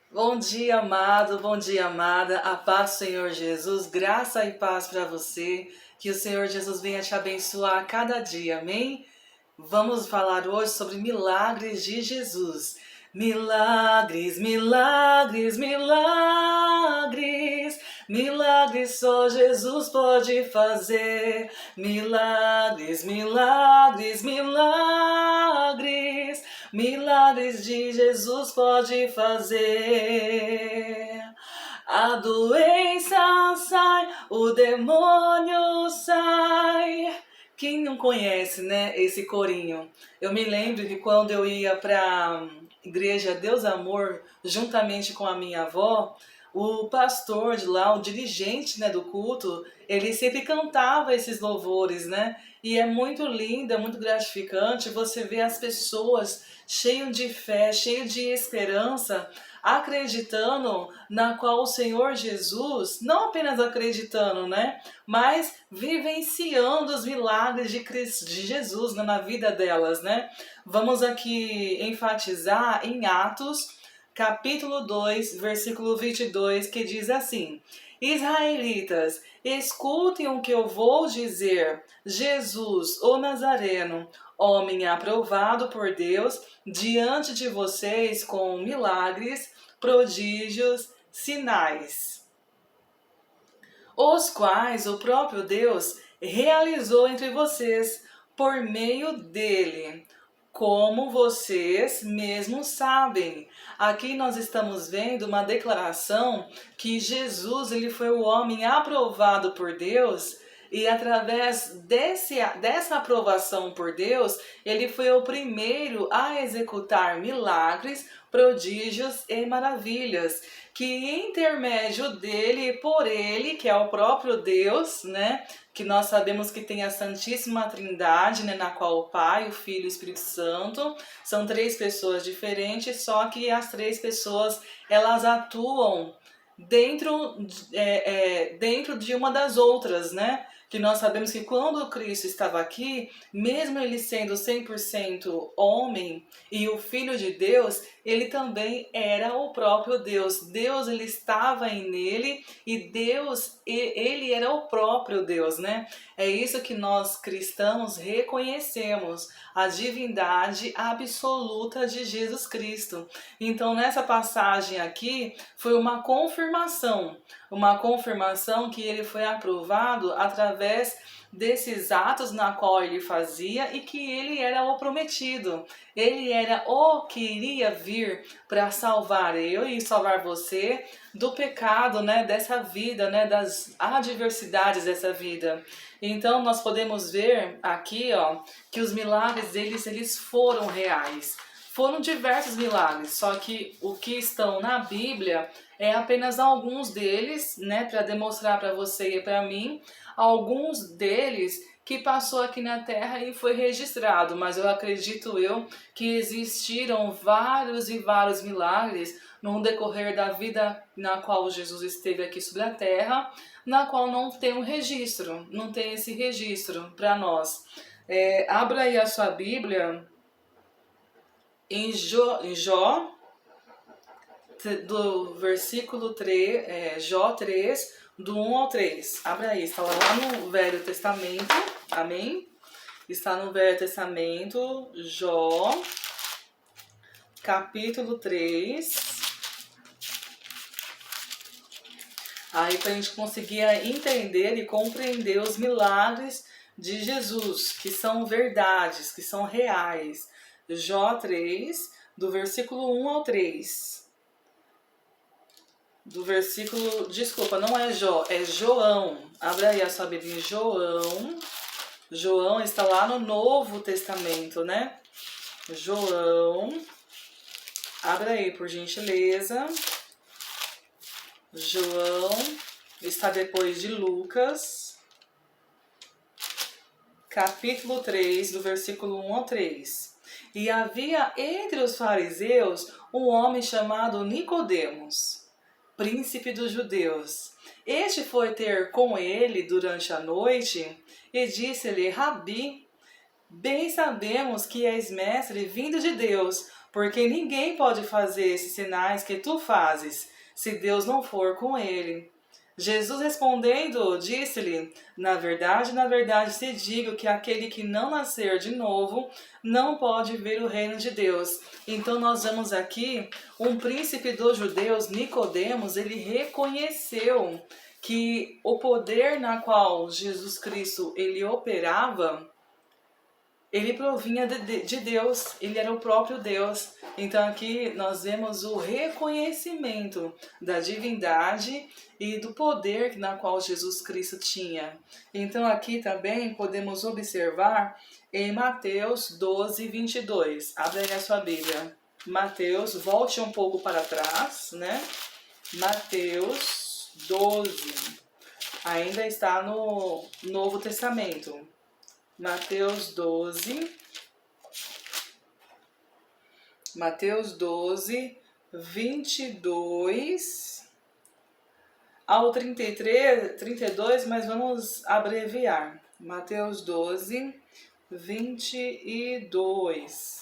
Bom dia, amado, bom dia, amada. A paz do Senhor Jesus, graça e paz para você. Que o Senhor Jesus venha te abençoar a cada dia, amém? Vamos falar hoje sobre milagres de Jesus. Milagres, milagres, milagres. Milagres só Jesus pode fazer. Milagres, milagres, milagres. Milagres de Jesus pode fazer. A doença sai, o demônio sai. Quem não conhece, né, esse corinho? Eu me lembro que quando eu ia para igreja Deus Amor, juntamente com a minha avó, o pastor de lá, o dirigente, né, do culto, ele sempre cantava esses louvores, né? E é muito lindo, é muito gratificante você ver as pessoas cheias de fé, cheias de esperança, acreditando na qual o Senhor Jesus, não apenas acreditando, né, mas vivenciando os milagres de Cristo, de Jesus, né, na vida delas, né? Vamos aqui enfatizar em Atos, capítulo 2, versículo 22, que diz assim: Israelitas, escutem o que eu vou dizer. Jesus, o Nazareno, homem aprovado por Deus diante de vocês com milagres, prodígios, sinais, os quais o próprio Deus realizou entre vocês por meio dele, como vocês mesmos sabem. Aqui nós estamos vendo uma declaração que Jesus ele foi o homem aprovado por Deus, e através dessa aprovação por Deus, ele foi o primeiro a executar milagres, prodígios e maravilhas, que intermédio dele, por ele, que é o próprio Deus, né? Que nós sabemos que tem a Santíssima Trindade, né, na qual o Pai, o Filho e o Espírito Santo são três pessoas diferentes, só que as três pessoas elas atuam dentro de uma das outras, né? Que nós sabemos que quando Cristo estava aqui, mesmo ele sendo 100% homem e o Filho de Deus, ele também era o próprio Deus. Deus ele estava nele e Deus, ele era o próprio Deus, né? É isso que nós cristãos reconhecemos, a divindade absoluta de Jesus Cristo. Então, nessa passagem aqui, foi uma confirmação que ele foi aprovado através desses atos na qual ele fazia e que ele era o prometido. Ele era o que iria vir para salvar eu e salvar você do pecado, né, dessa vida, né, das adversidades dessa vida. Então nós podemos ver aqui, ó, que os milagres eles foram reais. Foram diversos milagres, só que o que estão na Bíblia é apenas alguns deles, né, para demonstrar para você e para mim, alguns deles que passou aqui na Terra e foi registrado, mas eu acredito que existiram vários e vários milagres no decorrer da vida na qual Jesus esteve aqui sobre a Terra, na qual não tem um registro, não tem esse registro para nós. Abra aí a sua Bíblia em Jó, do versículo 3, Jó 3, do 1 ao 3. Abra aí, está lá no Velho Testamento, amém? Está no Velho Testamento, Jó, capítulo 3. Aí para a gente conseguir entender e compreender os milagres de Jesus, que são verdades, que são reais. Jó 3, do versículo 1 ao 3. Do versículo, desculpa, não é Jó, é João. Abra aí a sua Bíblia em João. João está lá no Novo Testamento, né? João. Abra aí, por gentileza. João está depois de Lucas. Capítulo 3, do versículo 1 ao 3. E havia entre os fariseus um homem chamado Nicodemos, príncipe dos judeus. Este foi ter com ele durante a noite e disse-lhe: Rabi, bem sabemos que és mestre vindo de Deus, porque ninguém pode fazer esses sinais que tu fazes, se Deus não for com ele. Jesus respondendo, disse-lhe, na verdade te digo que aquele que não nascer de novo não pode ver o reino de Deus. Então nós vemos aqui um príncipe dos judeus, Nicodemos, ele reconheceu que o poder na qual Jesus Cristo ele operava, ele provinha de Deus, ele era o próprio Deus. Então aqui nós vemos o reconhecimento da divindade e do poder na qual Jesus Cristo tinha. Então aqui também podemos observar em Mateus 12, 22. Abre aí a sua Bíblia. Mateus, volte um pouco para trás, né? Mateus 12. Ainda está no Novo Testamento. Mateus 12, 22 ao 33, 32, mas vamos abreviar. Mateus 12, 22.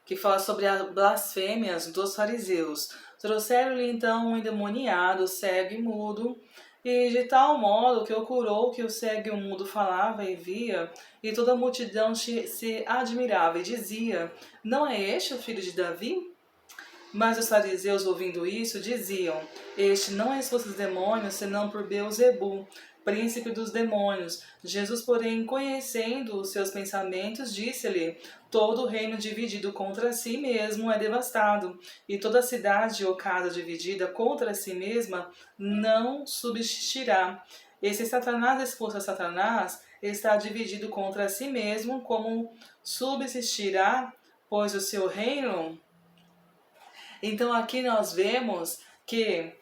Que fala sobre as blasfêmias dos fariseus. Trouxeram-lhe então um endemoniado, cego e mudo, e de tal modo que ocorreu que o cego e o mudo falava e via, e toda a multidão se admirava e dizia, não é este o filho de Davi? Mas os fariseus, ouvindo isso, diziam, este não expulsa os demônios, senão por Beelzebul, príncipe dos demônios. Jesus, porém, conhecendo os seus pensamentos, disse-lhe, todo reino dividido contra si mesmo é devastado, e toda cidade ou casa dividida contra si mesma não subsistirá. E se Satanás expulsa Satanás, está dividido contra si mesmo, como subsistirá, pois o seu reino... Então aqui nós vemos que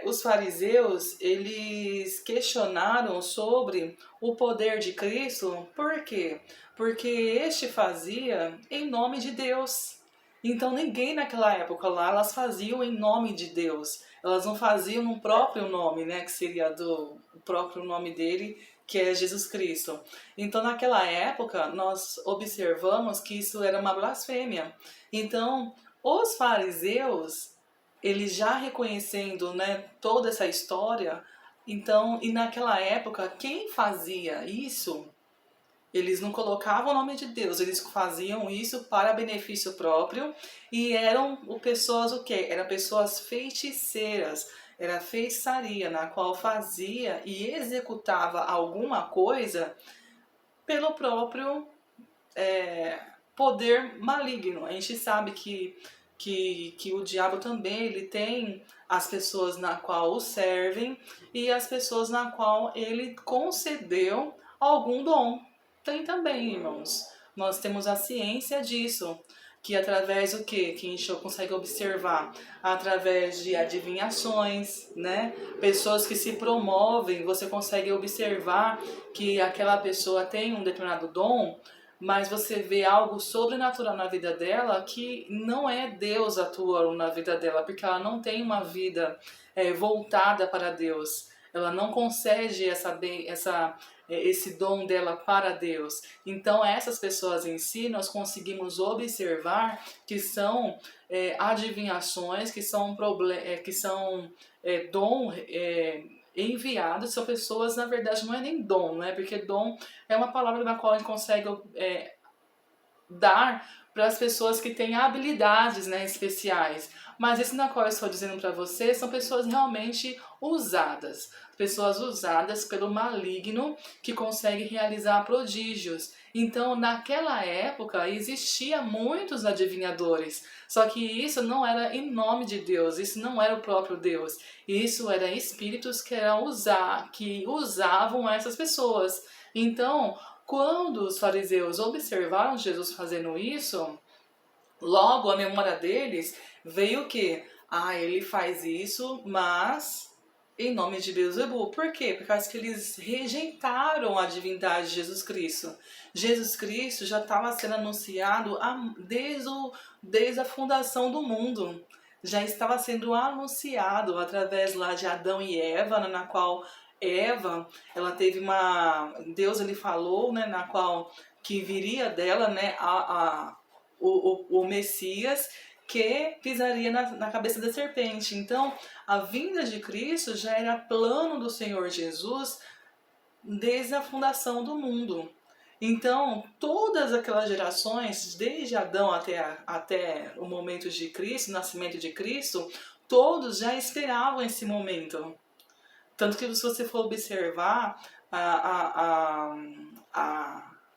os fariseus, eles questionaram sobre o poder de Cristo. Por quê? Porque este fazia em nome de Deus. Então ninguém naquela época lá, elas faziam em nome de Deus. Elas não faziam no próprio nome, né, que seria o próprio nome dele, que é Jesus Cristo. Então naquela época nós observamos que isso era uma blasfêmia. Então os fariseus, eles já reconhecendo, né, toda essa história, então, e naquela época, quem fazia isso, eles não colocavam o nome de Deus, eles faziam isso para benefício próprio, e eram pessoas o quê? Eram pessoas feiticeiras, era feitiçaria, na qual fazia e executava alguma coisa pelo próprio poder maligno. A gente sabe que o diabo também ele tem as pessoas na qual o servem e as pessoas na qual ele concedeu algum dom. Tem também, irmãos. Nós temos a ciência disso, que através do que a gente consegue observar? Através de adivinhações, né? Pessoas que se promovem, você consegue observar que aquela pessoa tem um determinado dom, mas você vê algo sobrenatural na vida dela que não é Deus atuando na vida dela, porque ela não tem uma vida voltada para Deus. Ela não concede esse dom dela para Deus. Então essas pessoas em si nós conseguimos observar que são adivinhações, que são dom enviados, são pessoas, na verdade não é nem dom, né? Porque dom é uma palavra na qual a gente consegue dar para as pessoas que têm habilidades, né, especiais. Mas esse na qual eu estou dizendo para você são pessoas realmente usadas. Pessoas usadas pelo maligno que consegue realizar prodígios. Então, naquela época, existia muitos adivinhadores. Só que isso não era em nome de Deus, isso não era o próprio Deus. Isso era espíritos que usavam essas pessoas. Então, quando os fariseus observaram Jesus fazendo isso, logo a memória deles veio que, ele faz isso, mas em nome de Beelzebul. Por quê? Por causa que eles rejeitaram a divindade de Jesus Cristo. Jesus Cristo já estava sendo anunciado desde a fundação do mundo. Já estava sendo anunciado através lá de Adão e Eva, na qual Eva, ela teve uma... Deus ele falou, né, na qual que viria dela, né, o Messias, que pisaria na cabeça da serpente. Então, a vinda de Cristo já era plano do Senhor Jesus desde a fundação do mundo. Então, todas aquelas gerações, desde Adão até o momento de Cristo, o nascimento de Cristo, todos já esperavam esse momento. Tanto que se você for observar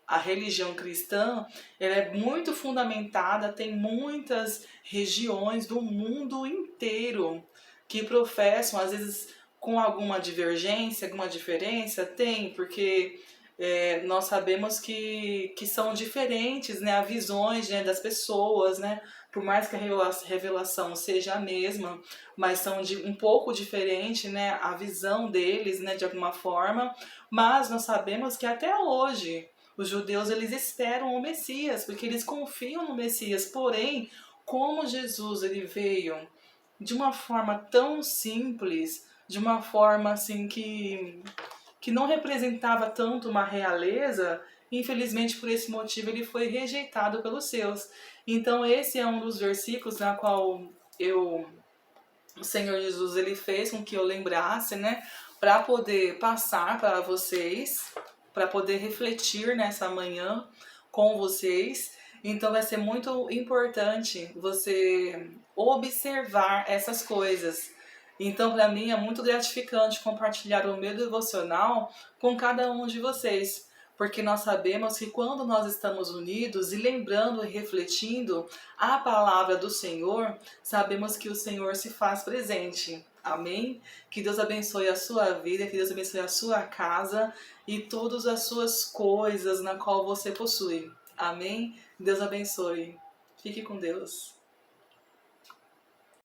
a religião cristã, ela é muito fundamentada, tem muitas regiões do mundo inteiro que professam, às vezes com alguma divergência, alguma diferença, tem, porque nós sabemos que são diferentes, né, as visões, né, das pessoas, né, por mais que a revelação seja a mesma, mas são um pouco diferente, né, a visão deles, né, de alguma forma, mas nós sabemos que até hoje os judeus eles esperam o Messias, porque eles confiam no Messias, porém, como Jesus ele veio de uma forma tão simples, de uma forma assim que não representava tanto uma realeza, infelizmente por esse motivo ele foi rejeitado pelos seus. Então esse é um dos versículos na qual o Senhor Jesus ele fez com que eu lembrasse, né, para poder passar para vocês, para poder refletir nessa manhã com vocês. Então vai ser muito importante você observar essas coisas. Então, para mim é muito gratificante compartilhar o meu devocional com cada um de vocês, porque nós sabemos que quando nós estamos unidos e lembrando e refletindo a palavra do Senhor, sabemos que o Senhor se faz presente. Amém? Que Deus abençoe a sua vida, que Deus abençoe a sua casa e todas as suas coisas na qual você possui. Amém? Deus abençoe. Fique com Deus.